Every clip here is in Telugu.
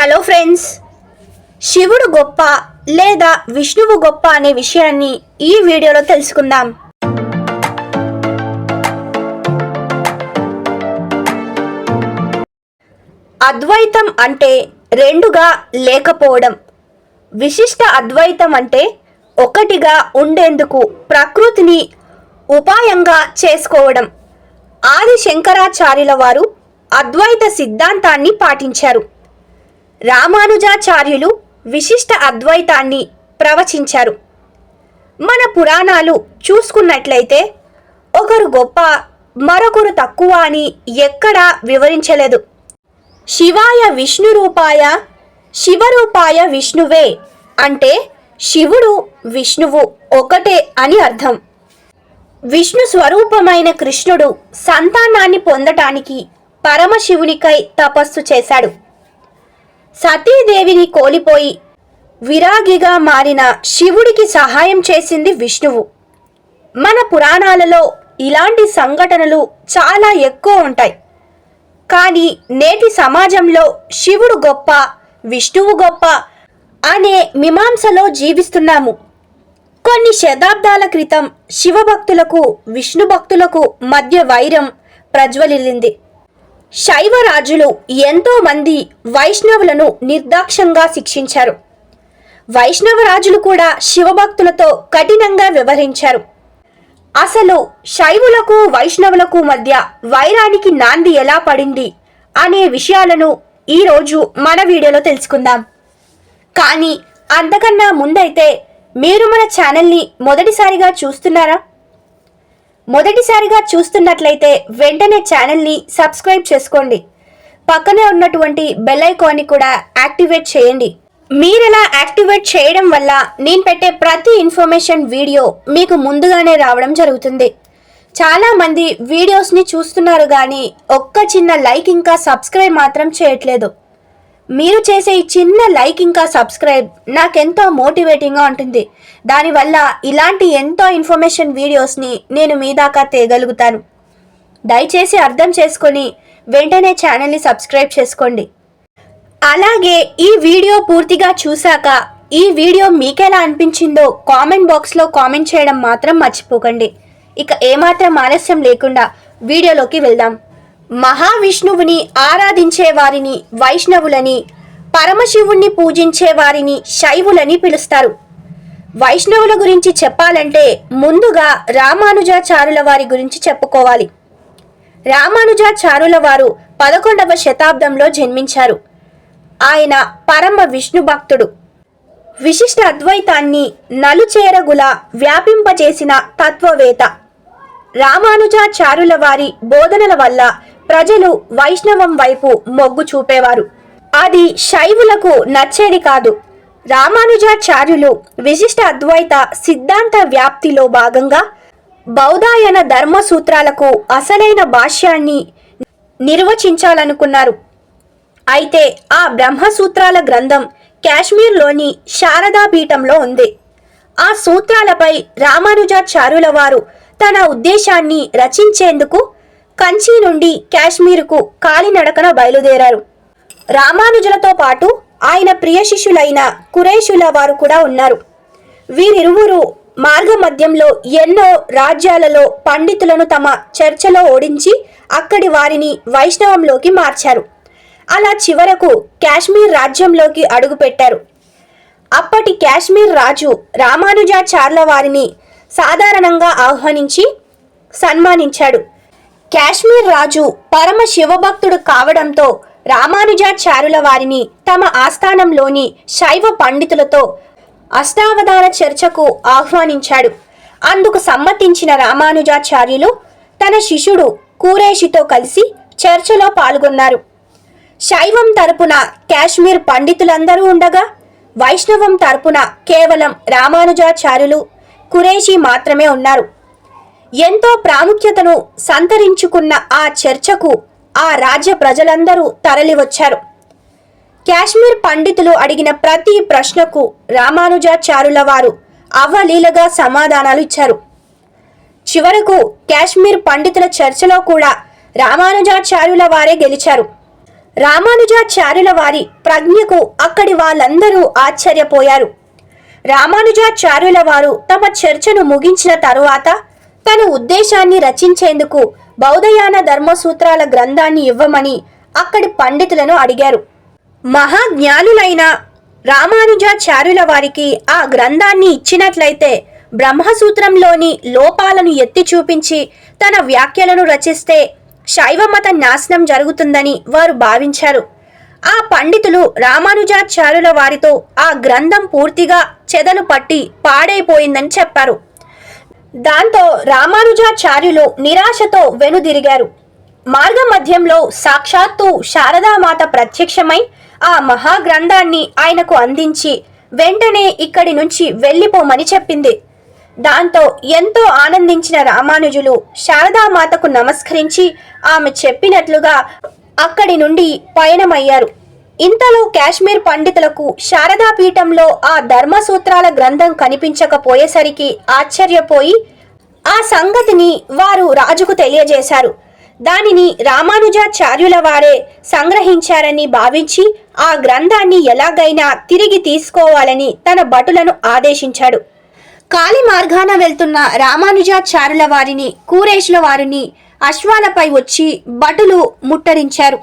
హలో ఫ్రెండ్స్, శివుడు గొప్ప లేదా విష్ణువు గొప్ప అనే విషయాన్ని ఈ వీడియోలో తెలుసుకుందాం. అద్వైతం అంటే రెండుగా లేకపోవడం. విశిష్ట అద్వైతం అంటే ఒకటిగా ఉండేందుకు ప్రకృతిని ఉపాయంగా చేసుకోవడం. ఆది శంకరాచార్యుల వారు అద్వైత సిద్ధాంతాన్ని పాటించారు. రామానుజాచార్యులు విశిష్ట అద్వైతాన్ని ప్రవచించారు. మన పురాణాలు చూసుకున్నట్లయితే ఒకరు గొప్ప మరొకరు తక్కువ అని ఎక్కడా వివరించలేదు. శివాయ విష్ణు రూపాయ శివరూపాయ విష్ణువే అంటే శివుడు విష్ణువు ఒకటే అని అర్థం. విష్ణు స్వరూపమైన కృష్ణుడు సంతానాన్ని పొందటానికి పరమశివునికై తపస్సు చేశాడు. సతీదేవిని కోల్పోయి విరాగిగా మారిన శివుడికి సహాయం చేసింది విష్ణువు. మన పురాణాలలో ఇలాంటి సంఘటనలు చాలా ఎక్కువ ఉంటాయి. కానీ నేటి సమాజంలో శివుడు గొప్ప, విష్ణువు గొప్ప అనే మీమాంసలో జీవిస్తున్నాము. కొన్ని శతాబ్దాల క్రితం శివభక్తులకు విష్ణు భక్తులకు మధ్య వైరం ప్రజ్వలిల్లింది. శైవ రాజులు ఎంతో మంది వైష్ణవులను నిర్దాక్షంగా శిక్షించారు. వైష్ణవ రాజులు కూడా శివభక్తులతో కఠినంగా వ్యవహరించారు. అసలు శైవులకు వైష్ణవులకు మధ్య వైరానికి నాంది ఎలా పడింది అనే విషయాలను ఈరోజు మన వీడియోలో తెలుసుకుందాం. కానీ అంతకన్నా ముందైతే మీరు మన ఛానల్ని మొదటిసారిగా చూస్తున్నారా? మొదటిసారిగా చూస్తున్నట్లయితే వెంటనే ఛానల్ని సబ్స్క్రైబ్ చేసుకోండి. పక్కనే ఉన్నటువంటి బెల్ ఐకాన్ని కూడా యాక్టివేట్ చేయండి. మీరెలా యాక్టివేట్ చేయడం వల్ల నేను పెట్టే ప్రతి ఇన్ఫర్మేషన్ వీడియో మీకు ముందుగానే రావడం జరుగుతుంది. చాలామంది వీడియోస్ని చూస్తున్నారు కానీ ఒక్క చిన్న లైక్ ఇంకా సబ్స్క్రైబ్ మాత్రం చేయట్లేదు. మీరు చేసే ఈ చిన్న లైక్ ఇంకా సబ్స్క్రైబ్ నాకెంతో మోటివేటింగ్గా ఉంటుంది. దానివల్ల ఇలాంటి ఎంతో ఇన్ఫర్మేషన్ వీడియోస్ని నేను మీ దాకా తేగలుగుతాను. దయచేసి అర్థం చేసుకొని వెంటనే ఛానల్ని సబ్స్క్రైబ్ చేసుకోండి. అలాగే ఈ వీడియో పూర్తిగా చూశాక ఈ వీడియో మీకెలా అనిపించిందో కామెంట్ బాక్స్లో కామెంట్ చేయడం మాత్రం మర్చిపోకండి. ఇక ఏమాత్రం ఆలస్యం లేకుండా వీడియోలోకి వెళ్దాం. మహావిష్ణువుని ఆరాధించే వారిని వైష్ణవులని, పరమశివుణ్ణి పూజించే వారిని శైవులని పిలుస్తారు. వైష్ణవుల గురించి చెప్పాలంటే ముందుగా రామానుజాచార్యుల వారి గురించి చెప్పుకోవాలి. రామానుజాచార్యుల వారు 11వ శతాబ్దంలో జన్మించారు. ఆయన పరమ విష్ణు భక్తుడు. విశిష్ట అద్వైతాన్ని నలుచేరగుల వ్యాపింపజేసిన తత్వవేత్త. రామానుజాచార్యుల వారి బోధనల వల్ల ప్రజలు వైష్ణవం వైపు మొగ్గు చూపేవారు. అది శైవులకు నచ్చేది కాదు. రామానుజాచార్యులు విశిష్ట అద్వైత సిద్ధాంత వ్యాప్తిలో భాగంగా బౌధాయన ధర్మ సూత్రాలకు అసలైన భాష్యాన్ని నిర్వచించాలనుకున్నారు. అయితే ఆ బ్రహ్మసూత్రాల గ్రంథం కాశ్మీర్లోని శారదా పీఠంలో ఉంది. ఆ సూత్రాలపై రామానుజాచార్యుల వారు తన ఉద్దేశాన్ని రచించేందుకు కంచి నుండి కాశ్మీరుకు కాలినడకన బయలుదేరారు. రామానుజులతో పాటు ఆయన ప్రియ శిష్యులైన కురేషుల వారు కూడా ఉన్నారు. వీరిరువురు మార్గ మధ్యంలో ఎన్నో రాజ్యాలలో పండితులను తమ చర్చలో ఓడించి అక్కడి వారిని వైష్ణవంలోకి మార్చారు. అలా చివరకు కాశ్మీర్ రాజ్యంలోకి అడుగుపెట్టారు. అప్పటి కాశ్మీర్ రాజు రామానుజాచార్యుల వారిని సాధారణంగా ఆహ్వానించి సన్మానించాడు. కాశ్మీర్ రాజు పరమ శివభక్తుడు కావడంతో రామానుజాచార్యుల వారిని తమ ఆస్థానంలోని శైవ పండితులతో అష్టావధాన చర్చకు ఆహ్వానించాడు. అందుకు సమ్మతించిన రామానుజాచార్యులు తన శిష్యుడు కురేషితో కలిసి చర్చలో పాల్గొన్నారు. శైవం తరపున కాశ్మీర్ పండితులందరూ ఉండగా వైష్ణవం తరపున కేవలం రామానుజాచార్యులు కురేషి మాత్రమే ఉన్నారు. ఎంతో ప్రాముఖ్యతను సంతరించుకున్న ఆ చర్చకు ఆ రాజ్య ప్రజలందరూ తరలివచ్చారు. కాశ్మీర్ పండితులు అడిగిన ప్రతి ప్రశ్నకు రామానుజాచార్యుల వారు అవలీలగా సమాధానాలు ఇచ్చారు. చివరకు కాశ్మీర్ పండితుల చర్చలో కూడా రామానుజాచార్యుల వారే గెలిచారు. రామానుజాచార్యుల వారి ప్రజ్ఞకు అక్కడి వాళ్ళందరూ ఆశ్చర్యపోయారు. రామానుజాచార్యుల వారు తమ చర్చను ముగించిన తరువాత తన ఉద్దేశాన్ని రచించేందుకు బౌద్ధయాన ధర్మసూత్రాల గ్రంథాన్ని ఇవ్వమని అక్కడి పండితులను అడిగారు. మహాజ్ఞానులైన రామానుజాచార్యుల వారికి ఆ గ్రంథాన్ని ఇచ్చినట్లయితే బ్రహ్మసూత్రంలోని లోపాలను ఎత్తి చూపించి తన వ్యాఖ్యలను రచిస్తే శైవమత నాశనం జరుగుతుందని వారు భావించారు. ఆ పండితులు రామానుజాచార్యుల వారితో ఆ గ్రంథం పూర్తిగా చెదలు పట్టి పాడైపోయిందని చెప్పారు. దాంతో రామానుజాచార్యులు నిరాశతో వెనుదిరిగారు. మార్గ మధ్యంలో సాక్షాత్తు శారదామాత ప్రత్యక్షమై ఆ మహాగ్రంథాన్ని ఆయనకు అందించి వెంటనే ఇక్కడి నుంచి వెళ్ళిపోమని చెప్పింది. దాంతో ఎంతో ఆనందించిన రామానుజులు శారదామాతకు నమస్కరించి ఆమె చెప్పినట్లుగా అక్కడి నుండి పయనమయ్యారు. ఇంతలో కాశ్మీర్ పండితులకు శారదా పీఠంలో ఆ ధర్మసూత్రాల గ్రంథం కనిపించకపోయేసరికి ఆశ్చర్యపోయి ఆ సంగతిని వారు రాజుకు తెలియజేశారు. దానిని రామానుజాచార్యుల వారే సంగ్రహించారని భావించి ఆ గ్రంథాన్ని ఎలాగైనా తిరిగి తీసుకోవాలని తన భటులను ఆదేశించాడు. కాలి మార్గాన వెళ్తున్న రామానుజాచార్యుల వారిని కూరేష్ల వారిని అశ్వాలపై వచ్చి భటులు ముట్టరించారు.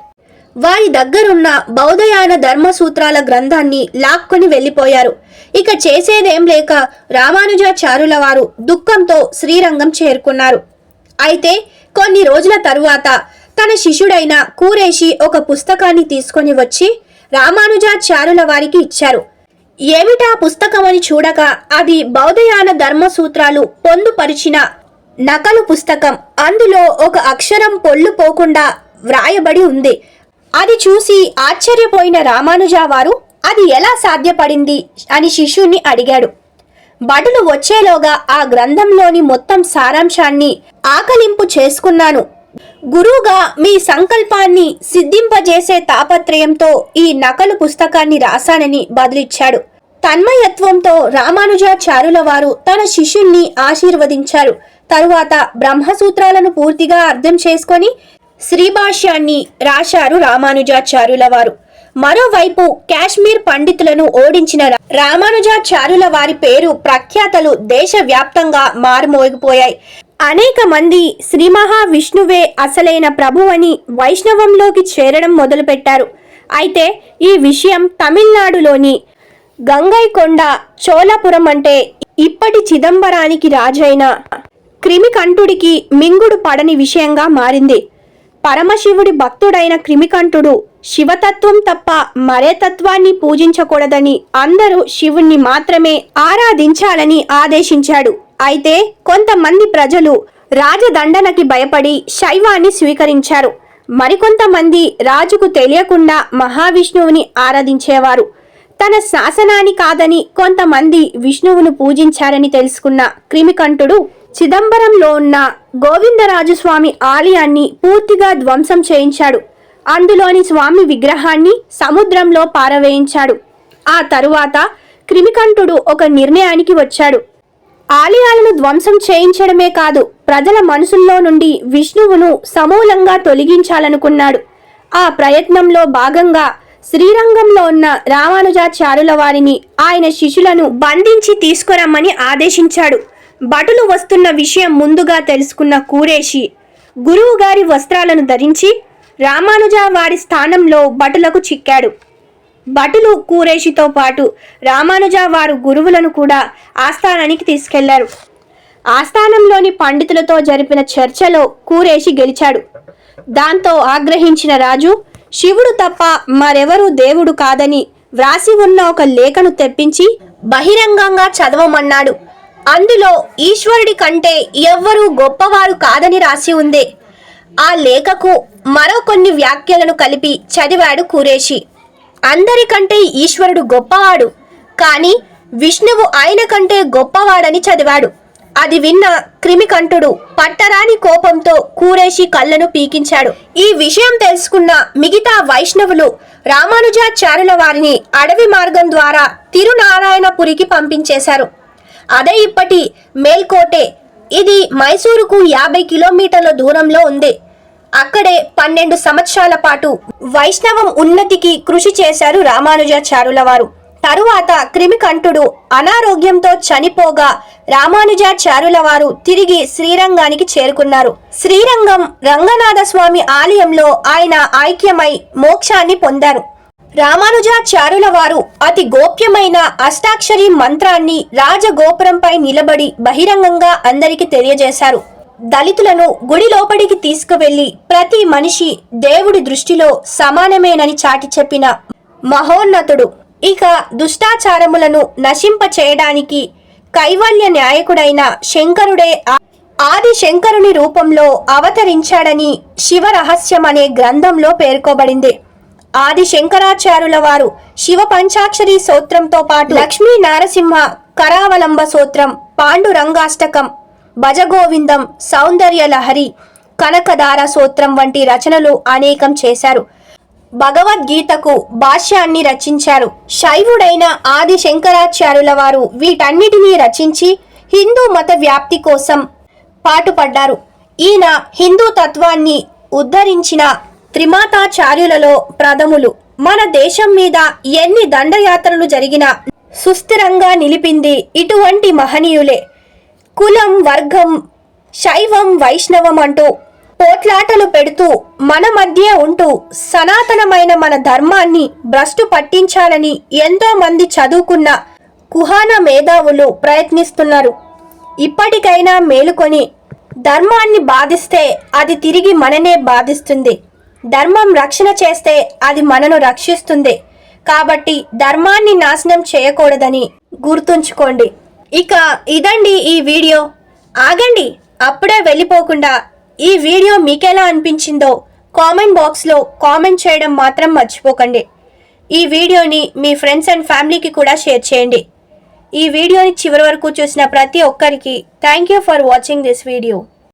వారి దగ్గరున్న బౌద్ధయాన ధర్మసూత్రాల గ్రంథాన్ని లాక్కొని వెళ్ళిపోయారు. ఇక చేసేదేం లేక రామానుజాచార్యుల వారు దుఃఖంతో శ్రీరంగం చేరుకున్నారు. అయితే కొన్ని రోజుల తరువాత తన శిష్యుడైన కూరేషి ఒక పుస్తకాన్ని తీసుకొని వచ్చి రామానుజాచార్యుల వారికి ఇచ్చారు. ఏమిటా పుస్తకమని చూడగా అది బౌద్ధయాన ధర్మసూత్రాలు పొందుపరిచిన నకలు పుస్తకం. అందులో ఒక అక్షరం పొల్లు పోకుండా వ్రాయబడి ఉంది. అది చూసి ఆశ్చర్యపోయిన రామానుజా వారు అది ఎలా సాధ్యపడింది అని శిష్యుణ్ణి అడిగాడు. భటులు వచ్చేలోగా ఆ గ్రంథంలోని మొత్తం సారాంశాన్ని ఆకలింపు చేసుకున్నాను. గురువుగా మీ సంకల్పాన్ని సిద్ధింపజేసే తాపత్రయంతో ఈ నకలు పుస్తకాన్ని రాశానని బదులిచ్చాడు. తన్మయత్వంతో రామానుజాచార్యుల వారు తన శిష్యుణ్ణి ఆశీర్వదించారు. తరువాత బ్రహ్మసూత్రాలను పూర్తిగా అర్థం చేసుకొని శ్రీభాష్యాన్ని రాశారు రామానుజాచార్యుల వారు. మరోవైపు కాశ్మీర్ పండితులను ఓడించిన రామానుజాచార్యుల వారి పేరు ప్రఖ్యాతలు దేశవ్యాప్తంగా మారుమోగిపోయాయి. అనేక మంది శ్రీ మహావిష్ణువే అసలైన ప్రభువని వైష్ణవంలోకి చేరడం మొదలుపెట్టారు. అయితే ఈ విషయం తమిళనాడులోని గంగైకొండ చోళపురం అంటే ఇప్పటి చిదంబరానికి రాజైన క్రిమికంఠుడికి మింగుడు పడని విషయంగా మారింది. పరమశివుడి భక్తుడైన క్రిమికంఠుడు శివతత్వం తప్ప మరే తత్వాన్ని పూజించకూడదని, అందరూ శివుణ్ణి మాత్రమే ఆరాధించాలని ఆదేశించాడు. అయితే కొంతమంది ప్రజలు రాజదండనకి భయపడి శైవాన్ని స్వీకరించారు. మరికొంతమంది రాజుకు తెలియకుండా మహావిష్ణువుని ఆరాధించేవారు. తన శాసనాన్ని కాదని కొంతమంది విష్ణువును పూజించారని తెలుసుకున్న క్రిమికంఠుడు చిదంబరంలో ఉన్న గోవిందరాజు స్వామి ఆలయాన్ని పూర్తిగా ధ్వంసం చేయించాడు. అందులోని స్వామి విగ్రహాన్ని సముద్రంలో పారవేయించాడు. ఆ తరువాత క్రిమికంఠుడు ఒక నిర్ణయానికి వచ్చాడు. ఆలయాలను ధ్వంసం చేయించడమే కాదు, ప్రజల మనసుల్లో నుండి విష్ణువును సమూలంగా తొలగించాలనుకున్నాడు. ఆ ప్రయత్నంలో భాగంగా శ్రీరంగంలో ఉన్న రామానుజాచార్యుల వారిని ఆయన శిష్యులను బంధించి తీసుకురమ్మని ఆదేశించాడు. భటులు వస్తున్న విషయం ముందుగా తెలుసుకున్న కూరేషి గురువు గారి వస్త్రాలను ధరించి రామానుజా వారి స్థానంలో భటులకు చిక్కాడు. భటులు కూరేషితో పాటు రామానుజా వారు గురువులను కూడా ఆస్థానానికి తీసుకెళ్లారు. ఆస్థానంలోని పండితులతో జరిపిన చర్చలో కూరేషి గెలిచాడు. దాంతో ఆగ్రహించిన రాజు శివుడు తప్ప మరెవరూ దేవుడు కాదని వ్రాసి ఉన్న ఒక లేఖను తెప్పించి బహిరంగంగా చదవమన్నాడు. అందులో ఈశ్వరుడి కంటే ఎవ్వరూ గొప్పవారు కాదని రాసి ఉంది. ఆ లేఖకు మరో కొన్ని వ్యాఖ్యలను కలిపి చదివాడు కూరేషి. అందరికంటే ఈశ్వరుడు గొప్పవాడు, కానీ విష్ణువు ఆయన కంటే గొప్పవాడని చదివాడు. అది విన్న క్రిమికంఠుడు పట్టరాని కోపంతో కూరేషి కళ్ళను పీకించాడు. ఈ విషయం తెలుసుకున్న మిగతా వైష్ణవులు రామానుజాచార్యుల వారిని అడవి మార్గం ద్వారా తిరునారాయణపురికి పంపించేశారు. అదే ఇప్పటి మేల్కోటే. ఇది మైసూరుకు 50 కిలోమీటర్ల దూరంలో ఉంది. అక్కడే 12 సంవత్సరాల పాటు వైష్ణవం ఉన్నతికి కృషి చేశారు రామానుజాచార్యుల వారు. తరువాత క్రిమికంఠుడు అనారోగ్యంతో చనిపోగా రామానుజాచార్యుల వారు తిరిగి శ్రీరంగానికి చేరుకున్నారు. శ్రీరంగం రంగనాథ స్వామి ఆలయంలో ఆయన ఐక్యమై మోక్షాన్ని పొందారు. రామానుజాచార్యుల వారు అతి గోప్యమైన అష్టాక్షరి మంత్రాన్ని రాజగోపురంపై నిలబడి బహిరంగంగా అందరికీ తెలియజేశారు. దళితులను గుడి లోపలికి తీసుకువెళ్లి ప్రతి మనిషి దేవుడి దృష్టిలో సమానమేనని చాటి చెప్పిన మహోన్నతుడు. ఇక దుష్టాచారములను నశింప చేయడానికి కైవల్య నాయకుడైన శంకరుడే ఆది శంకరుని రూపంలో అవతరించాడని శివరహస్యం అనే గ్రంథంలో పేర్కొబడింది. ఆది శంకరాచార్యుల వారు శివ పంచాక్షరి స్తోత్రంతో పాటు లక్ష్మీ నారసింహ కరావలంబ స్తోత్రం, పాండురంగాష్టకం, భజగోవిందం, సౌందర్య లహరి, కనకదార స్తోత్రం వంటి రచనలు అనేకం చేశారు. భగవద్గీతకు భాష్యాన్ని రచించారు. శైవుడైన ఆది శంకరాచార్యుల వారు వీటన్నిటినీ రచించి హిందూ మత వ్యాప్తి కోసం పాటుపడ్డారు. ఈయన హిందూ తత్వాన్ని ఉద్ధరించిన త్రిమాతాచార్యులలో ప్రథములు. మన దేశం మీద ఎన్ని దండయాత్రలు జరిగినా సుస్థిరంగా నిలిపింది ఇటువంటి మహనీయులే. కులం, వర్గం, శైవం, వైష్ణవం అంటూ పోట్లాటలు పెడుతూ మన మధ్య ఉంటూ సనాతనమైన మన ధర్మాన్ని భ్రష్టు పట్టించాలని ఎంతో మంది చదువుకున్న కుహాన మేధావులు ప్రయత్నిస్తున్నారు. ఇప్పటికైనా మేలుకొని ధర్మాన్ని బాధిస్తే అది తిరిగి మననే బాధిస్తుంది. ధర్మం రక్షణ చేస్తే అది మనను రక్షిస్తుంది. కాబట్టి ధర్మాన్ని నాశనం చేయకూడదని గుర్తుంచుకోండి. ఇక ఇదండి ఈ వీడియో. ఆగండి, అప్పుడే వెళ్ళిపోకుండా ఈ వీడియో మీకెలా అనిపించిందో కామెంట్ బాక్స్లో కామెంట్ చేయడం మాత్రం మర్చిపోకండి. ఈ వీడియోని మీ ఫ్రెండ్స్ అండ్ ఫ్యామిలీకి కూడా షేర్ చేయండి. ఈ వీడియోని చివరి వరకు చూసిన ప్రతి ఒక్కరికి thank you for watching this video.